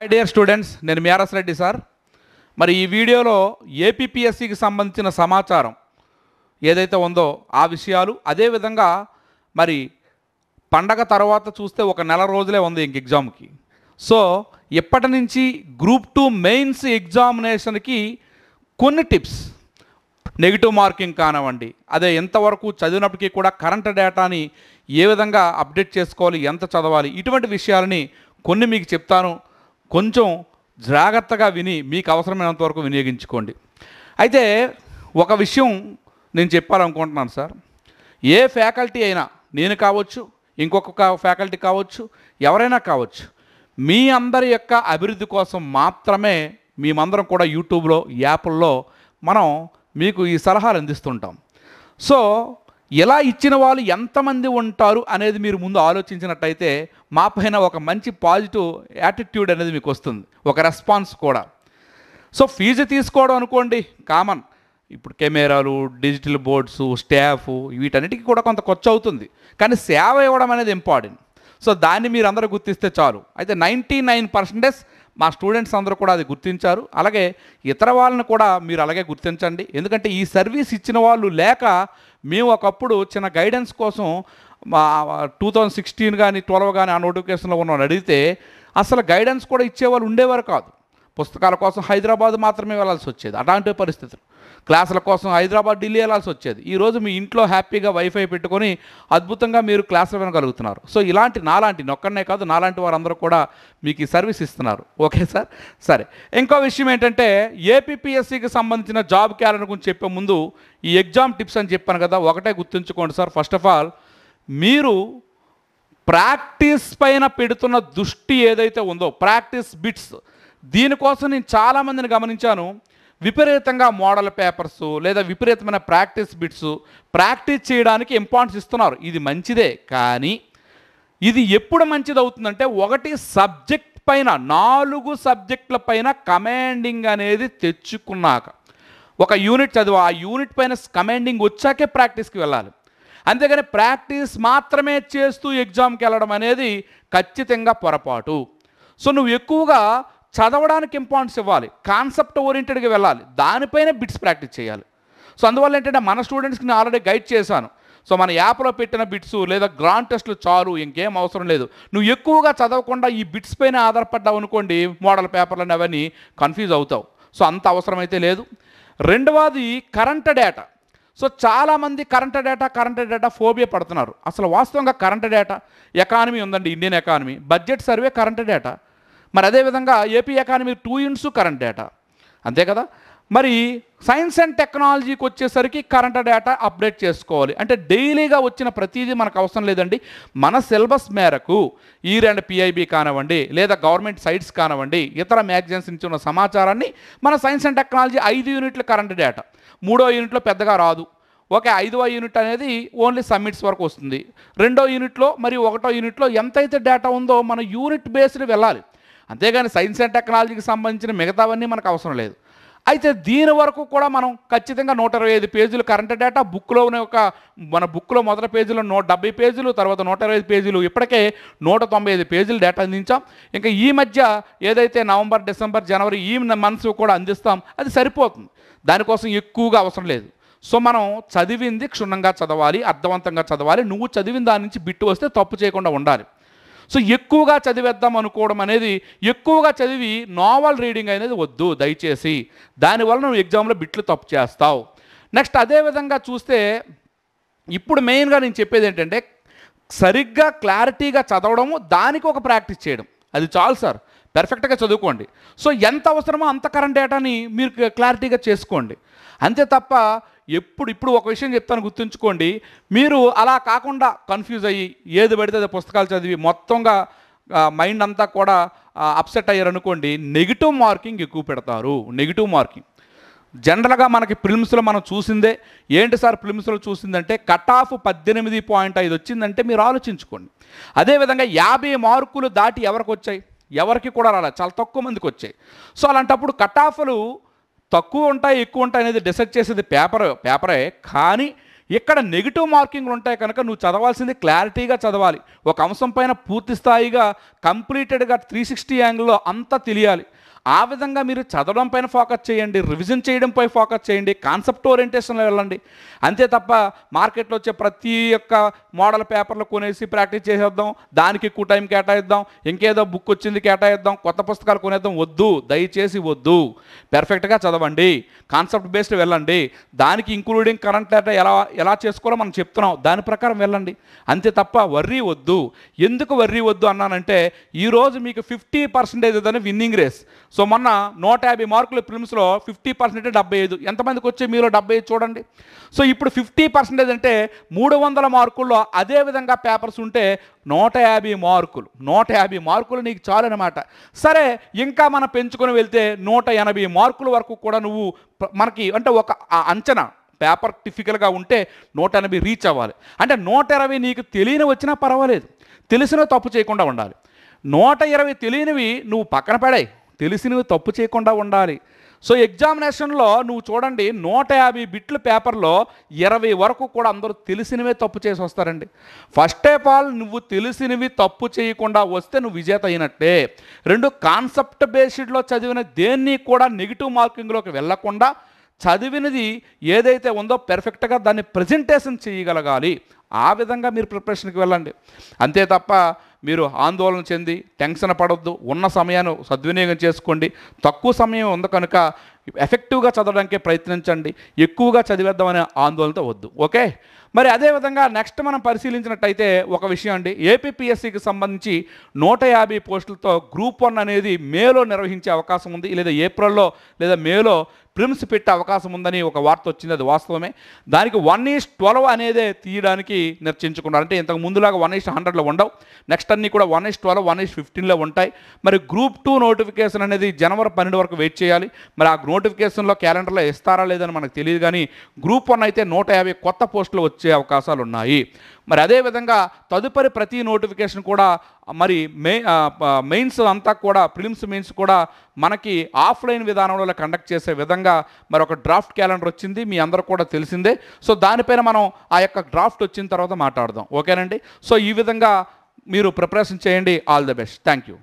My dear students, నేను మిఆర్ఎస్ Reddy sir. మరి ఈ వీడియోలో ఏపీపీఎస్సికి సంబంధించిన సమాచారం ఏదైతే ఉందో ఆ విషయాలు, అదేవిధంగా మరి పండగ తర్వాత చూస్తే ఒక నెల రోజులే ఉంది ఇంక ఎగ్జామ్కి. సో ఇప్పటి నుంచి గ్రూప్ 2 మెయిన్స్ ఎగ్జామినేషన్కి కొన్ని టిప్స్, నెగిటివ్ మార్కింగ్ కానివ్వండి, అదే ఎంతవరకు చదివినప్పటికీ కూడా కరెంట్ డేటాని ఏ విధంగా అప్డేట్ చేసుకోవాలి, ఎంత చదవాలి, ఇటువంటి విషయాలని కొన్ని మీకు చెప్తాను. కొంచెం జాగ్రత్తగా విని మీకు అవసరమైనంత వరకు వినియోగించుకోండి. అయితే ఒక విషయం నేను చెప్పాలనుకుంటున్నాను సార్. ఏ ఫ్యాకల్టీ అయినా, నేను కావచ్చు, ఇంకొక ఫ్యాకల్టీ కావచ్చు, ఎవరైనా కావచ్చు, మీ అందరి యొక్క అభివృద్ధి కోసం మాత్రమే మేమందరం కూడా యూట్యూబ్లో, యాప్ల్లో మనం మీకు ఈ సలహాలు అందిస్తుంటాం. సో ఇలా ఇచ్చిన వాళ్ళు ఎంతమంది ఉంటారు అనేది మీరు ముందు ఆలోచించినట్టయితే మా పైన ఒక మంచి పాజిటివ్ యాటిట్యూడ్ అనేది మీకు వస్తుంది, ఒక రెస్పాన్స్ కూడా. సో ఫీజు తీసుకోవడం అనుకోండి కామన్, ఇప్పుడు కెమెరాలు, డిజిటల్ బోర్డ్స్, స్టాఫ్, వీటన్నిటికీ కూడా కొంత ఖర్చు అవుతుంది. కానీ సేవ ఇవ్వడం అనేది ఇంపార్టెంట్. సో దాన్ని మీరు అందరూ గుర్తిస్తే చాలు. అయితే 99% మా స్టూడెంట్స్ అందరూ కూడా అది గుర్తించారు. అలాగే ఇతర వాళ్ళని కూడా మీరు అలాగే గుర్తించండి. ఎందుకంటే ఈ సర్వీస్ ఇచ్చిన వాళ్ళు లేక మేము ఒకప్పుడు చిన్న గైడెన్స్ కోసం 2016 కానీ 12 కానీ ఆ నోటిఫికేషన్లో ఉన్న అడిగితే అసలు గైడెన్స్ కూడా ఇచ్చేవాళ్ళు ఉండేవారు కాదు. పుస్తకాల కోసం హైదరాబాద్ మాత్రమే వెళ్ళాల్సి వచ్చేది. అలాంటి పరిస్థితులు, క్లాసుల కోసం హైదరాబాద్, ఢిల్లీ వెళ్ళాల్సి వచ్చేది. ఈరోజు మీ ఇంట్లో హ్యాపీగా వైఫై పెట్టుకొని అద్భుతంగా మీరు క్లాసులు వినగలుగుతున్నారు. సో ఇలాంటి నాలాంటి నొక్కనే కాదు, నాలాంటి వారందరూ కూడా మీకు ఈ సర్వీస్ ఇస్తున్నారు. ఓకే సార్, సరే. ఇంకో విషయం ఏంటంటే ఏపీపీఎస్సికి సంబంధించిన జాబ్ క్యాలెండర్ గురించి చెప్పే ముందు ఈ ఎగ్జామ్ టిప్స్ అని చెప్పాను కదా, ఒకటే గుర్తుంచుకోండి సార్. ఫస్ట్ ఆఫ్ ఆల్, మీరు ప్రాక్టీస్ పైన పెడుతున్న దృష్టి ఏదైతే ఉందో, ప్రాక్టీస్ బిట్స్, దీనికోసం నేను చాలామందిని గమనించాను. విపరీతంగా మోడల్ పేపర్స్ లేదా విపరీతమైన ప్రాక్టీస్ బిట్స్ ప్రాక్టీస్ చేయడానికి ఇంపార్టెన్స్ ఇస్తున్నారు. ఇది మంచిదే, కానీ ఇది ఎప్పుడు మంచిది అవుతుందంటే, ఒకటి సబ్జెక్ట్ పైన, 4 సబ్జెక్టుల పైన కమాండింగ్ అనేది తెచ్చుకున్నాక, ఒక యూనిట్ చదివా, ఆ యూనిట్ పైన కమాండింగ్ వచ్చాకే ప్రాక్టీస్కి వెళ్ళాలి. అంతేగాని ప్రాక్టీస్ మాత్రమే చేస్తూ ఎగ్జామ్కి వెళ్ళడం అనేది ఖచ్చితంగా పొరపాటు. సో నువ్వు ఎక్కువగా చదవడానికి ఇంపార్టెన్స్ ఇవ్వాలి, కాన్సెప్ట్ ఓరియంటెడ్గా వెళ్ళాలి, దానిపైన బిట్స్ ప్రాక్టీస్ చేయాలి. సో అందువల్ల ఏంటంటే మన స్టూడెంట్స్కి నేను ఆల్రెడీ గైడ్ చేశాను. సో మన యాప్లో పెట్టిన బిట్స్ లేదా గ్రాండ్ టెస్ట్లు చాలు, ఇంకేం అవసరం లేదు. నువ్వు ఎక్కువగా చదవకుండా ఈ బిట్స్ పైన ఆధారపడ్డావు అనుకోండి, మోడల్ పేపర్లు అవన్నీ కన్ఫ్యూజ్ అవుతావు. సో అంత అవసరమైతే లేదు. రెండవది కరెంట్ డేటా. సో చాలామంది కరెంట్ డేటా ఫోబియా పడుతున్నారు. అసలు వాస్తవంగా కరెంట్ డేటా, ఎకానమీ ఉందండి, Indian economy, budget survey current data, మరి అదేవిధంగా AP economy 2 units current data, అంతే కదా. మరి సైన్స్ అండ్ టెక్నాలజీకి వచ్చేసరికి కరెంట్ డేటా అప్డేట్ చేసుకోవాలి. అంటే డైలీగా వచ్చిన ప్రతిదీ మనకు అవసరం లేదండి. మన సిలబస్ మేరకు ఈర్ అండ్ పిఐబి కానివ్వండి, లేదా గవర్నమెంట్ సైట్స్ కానివ్వండి, ఇతర మ్యాగజైన్స్ నుంచి ఉన్న సమాచారాన్ని మన సైన్స్ అండ్ టెక్నాలజీ 5 యూనిట్ల కరెంట్ డేటా, 3వ యూనిట్లో పెద్దగా రాదు. ఓకే, 5వ యూనిట్ అనేది ఓన్లీ సబ్మిట్స్ వరకు వస్తుంది. 2వ యూనిట్లో మరి 1వ యూనిట్లో ఎంతైతే డేటా ఉందో మన యూనిట్ బేస్డ్ వెళ్ళాలి. అంతేగాని సైన్స్ అండ్ టెక్నాలజీకి సంబంధించిన మిగతావన్నీ మనకు అవసరం లేదు. అయితే దీని వరకు కూడా మనం ఖచ్చితంగా 125 పేజీలు కరెంట్ డేటా బుక్లోనే, మన బుక్లో మొదటి పేజీలో 170 పేజీలు, తర్వాత 125 పేజీలు, ఇప్పటికే 195 పేజీలు డేటా అందించాం. ఇంకా ఈ మధ్య ఏదైతే నవంబర్, డిసెంబర్, జనవరి ఈ మంత్స్ కూడా అందిస్తాం, అది సరిపోతుంది. దానికోసం ఎక్కువగా అవసరం లేదు. సో మనం చదివింది క్షుణ్ణంగా చదవాలి, అర్థవంతంగా చదవాలి. నువ్వు చదివిన దాని నుంచి బిట్టు వస్తే తప్పు చేయకుండా ఉండాలి. సో ఎక్కువగా చదివేద్దాం అనుకోవడం అనేది, ఎక్కువగా చదివి నావల్ రీడింగ్ అనేది వద్దు దయచేసి. దానివల్ల నువ్వు ఎగ్జామ్లో బిట్లు తప్పు చేస్తావు. నెక్స్ట్ అదేవిధంగా చూస్తే ఇప్పుడు మెయిన్గా నేను చెప్పేది ఏంటంటే, సరిగ్గా క్లారిటీగా చదవడము, దానికి ఒక ప్రాక్టీస్ చేయడం, అది చాలు సార్. పర్ఫెక్ట్గా చదువుకోండి. సో ఎంత అవసరమో అంత కరెంట్ డేటాని మీరు క్లారిటీగా చేసుకోండి, అంతే తప్ప ఇప్పుడు ఒక విషయం చెప్తాను, గుర్తుంచుకోండి. మీరు అలా కాకుండా కన్ఫ్యూజ్ అయ్యి ఏది పడితే అదే పుస్తకాలు చదివి మొత్తంగా మైండ్ అంతా కూడా అప్సెట్ అయ్యారనుకోండి, నెగిటివ్ మార్కింగ్ ఎక్కువ పెడతారు. నెగిటివ్ మార్కింగ్ జనరల్గా మనకి ప్రిలిమ్స్లో మనం చూసిందే. ఏంటి సార్ ప్రిలిమ్స్లో చూసిందంటే, కట్ ఆఫ్ 18.5 వచ్చిందంటే మీరు ఆలోచించుకోండి. అదేవిధంగా 50 మార్కులు దాటి ఎవరికి వచ్చాయి? ఎవరికి కూడా రాలేదు, చాలా తక్కువ మందికి వచ్చాయి. సో అలాంటప్పుడు కట్ ఆఫ్లు తక్కువ ఉంటాయి ఎక్కువ ఉంటాయి అనేది డిసైడ్ చేసేది పేపరే. కానీ ఇక్కడ నెగిటివ్ మార్కింగ్లు ఉంటాయి కనుక నువ్వు చదవాల్సింది క్లారిటీగా చదవాలి. ఒక అంశం పైన పూర్తి స్థాయిగా కంప్లీటెడ్గా 360 యాంగిల్లో అంతా తెలియాలి. ఆ విధంగా మీరు చదవడం పైన ఫోకస్ చేయండి, రివిజన్ చేయడంపై ఫోకస్ చేయండి, కాన్సెప్ట్ ఓరియంటేషన్లో వెళ్ళండి. అంతే తప్ప మార్కెట్లో వచ్చే ప్రతి ఒక్క మోడల్ పేపర్లు కొనేసి ప్రాక్టీస్ చేసేద్దాం, దానికి ఎక్కువ టైం కేటాయిద్దాం, ఇంకేదో బుక్ వచ్చింది కేటాయిద్దాం, కొత్త పుస్తకాలు కొనేద్దాం, వద్దు, దయచేసి వద్దు. పెర్ఫెక్ట్గా చదవండి, కాన్సెప్ట్ బేస్డ్ వెళ్ళండి, దానికి ఇంక్లూడింగ్ కరెంట్ డేటా ఎలా చేసుకోవాలో మనం చెప్తున్నాం, దాని ప్రకారం వెళ్ళండి. అంతే తప్ప వర్రీ వద్దు. ఎందుకు వర్రీ వద్దు అన్నానంటే ఈరోజు మీకు 50% అనే విన్నింగ్ రేస్. సో మొన్న 150 మార్కులు ప్రిలిమ్స్లో 50% 75. ఎంతమందికి వచ్చే మీలో 75 చూడండి. సో ఇప్పుడు 50% అంటే 300 మార్కుల్లో అదే విధంగా పేపర్స్ ఉంటే 150 మార్కులు. 150 మార్కులు నీకు చాలు అనమాట. సరే, ఇంకా మనం పెంచుకొని వెళ్తే 180 మార్కుల వరకు కూడా నువ్వు మనకి అంటే ఒక అంచనా పేపర్ టిఫికల్గా ఉంటే 180 రీచ్ అవ్వాలి. అంటే 120 నీకు తెలియని వచ్చినా పర్వాలేదు, తెలిసిన తప్పు చేయకుండా ఉండాలి. 120 తెలియనివి నువ్వు పక్కన పడాయి, తెలిసినవి తప్పు చేయకుండా ఉండాలి. సో ఎగ్జామినేషన్లో నువ్వు చూడండి 150 బిట్ల పేపర్లో 20 వరకు కూడా అందరూ తెలిసినవే తప్పు చేసి వస్తారండి. ఫస్ట్ ఆఫ్ ఆల్ నువ్వు తెలిసినవి తప్పు చేయకుండా వస్తే నువ్వు విజేత అయినట్టే. 2, కాన్సెప్ట్ బేస్డ్లో చదివిన దేన్ని కూడా నెగిటివ్ మార్కింగ్లోకి వెళ్లకుండా చదివినది ఏదైతే ఉందో పెర్ఫెక్ట్గా దాన్ని ప్రజెంటేషన్ చేయగలగాలి. ఆ విధంగా మీరు ప్రిపరేషన్కి వెళ్ళండి. అంతే తప్ప మీరు ఆందోళన చెంది టెన్షన్ పడొద్దు. ఉన్న సమయాన్ని సద్వినియోగం చేసుకోండి. తక్కువ సమయం ఉంది కనుక ఎఫెక్టివ్గా చదవడానికే ప్రయత్నించండి. ఎక్కువగా చదివేద్దామనే ఆందోళనతో వద్దు. ఓకే, మరి అదేవిధంగా నెక్స్ట్ మనం పరిశీలించినట్టయితే ఒక విషయం అండి, ఏపీపీఎస్సీకి సంబంధించి 150 పోస్టులతో గ్రూప్ 1 అనేది మేలో నిర్వహించే అవకాశం ఉంది, లేదా ఏప్రిల్లో లేదా మేలో ప్రిమ్స్ పెట్టే అవకాశం ఉందని ఒక వార్త వచ్చింది. అది వాస్తవమే. దానికి 1:12 అనేదే తీయడానికి నిర్చయించుకున్నారు. అంటే ఇంతకు ముందులాగా 1:100లో ఉండవు. నెక్స్ట్ అన్నీ కూడా 1:12, 1:15లో ఉంటాయి. మరి గ్రూప్ 2 నోటిఫికేషన్ అనేది జనవరి 12 వరకు వెయిట్ చేయాలి. మరి ఆ నోటిఫికేషన్లో క్యాలెండర్లో ఇస్తారా లేదని మనకు తెలియదు. కానీ గ్రూప్ 1 అయితే 150 కొత్త పోస్టులు వచ్చే అవకాశాలు ఉన్నాయి. మరి అదేవిధంగా తదుపరి ప్రతి నోటిఫికేషన్ కూడా మరి మెయిన్స్ అంతా కూడా ప్రిలిమ్స్ మెయిన్స్ కూడా మనకి ఆఫ్లైన్ విధానంలో కండక్ట్ చేసే విధంగా మరి ఒక డ్రాఫ్ట్ క్యాలెండర్ వచ్చింది, మీ అందరూ కూడా తెలిసిందే. సో దానిపైన మనం ఆ యొక్క డ్రాఫ్ట్ వచ్చిన తర్వాత మాట్లాడదాం. ఓకేనండి. సో ఈ విధంగా మీరు ప్రిపరేషన్ చేయండి. All the best. Thank you.